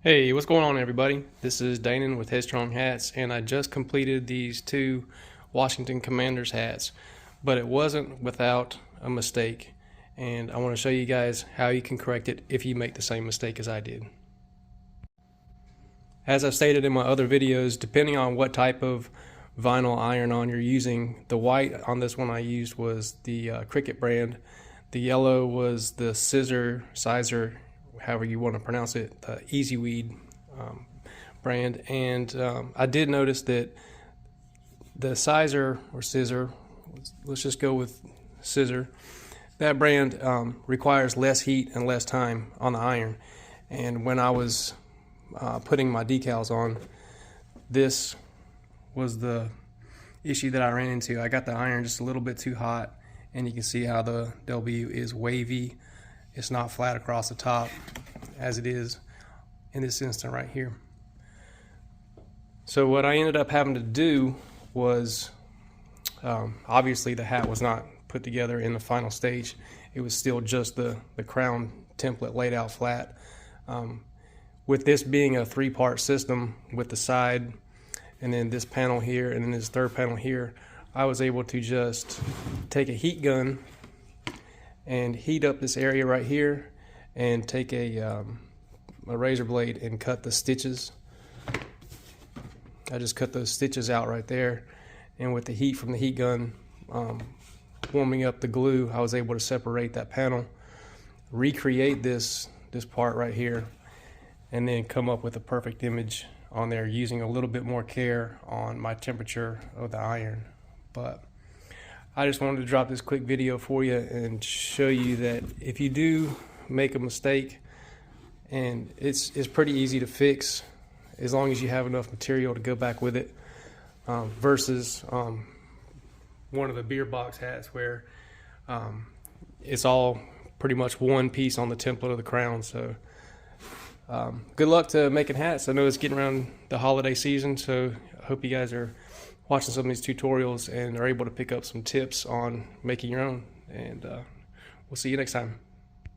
Hey, what's going on, everybody? This is Danon with Headstrong Hats, and I just completed these two Washington Commanders hats, but it wasn't without a mistake, and I want to show you guys how you can correct it if you make the same mistake as I did. As I've stated in my other videos, depending on what type of vinyl iron-on you're using, the white on this one I used was the Cricket brand, the yellow was the Sizer, however you want to pronounce it, the Easy Weed brand. And I did notice that the Sizer or Scissor, let's just go with Scissor, that brand requires less heat and less time on the iron. And when I was putting my decals on, this was the issue that I ran into. I got the iron just a little bit too hot, and you can see how the W is wavy. It's not flat across the top as it is in this instant right here. So what I ended up having to do was, obviously the hat was not put together in the final stage. It was still just the crown template laid out flat. With this being a three-part system with the side and then this panel here and then this third panel here, I was able to just take a heat gun and heat up this area right here and take a razor blade and cut the stitches. I just cut those stitches out right there, and with the heat from the heat gun warming up the glue, I was able to separate that panel, recreate this part right here, and then come up with a perfect image on there using a little bit more care on my temperature of the iron. But I just wanted to drop this quick video for you and show you that if you do make a mistake, and it's pretty easy to fix as long as you have enough material to go back with it, versus one of the beer box hats where it's all pretty much one piece on the template of the crown. So good luck to making hats. I know it's getting around the holiday season, so I hope you guys are watching some of these tutorials and are able to pick up some tips on making your own. And we'll see you next time.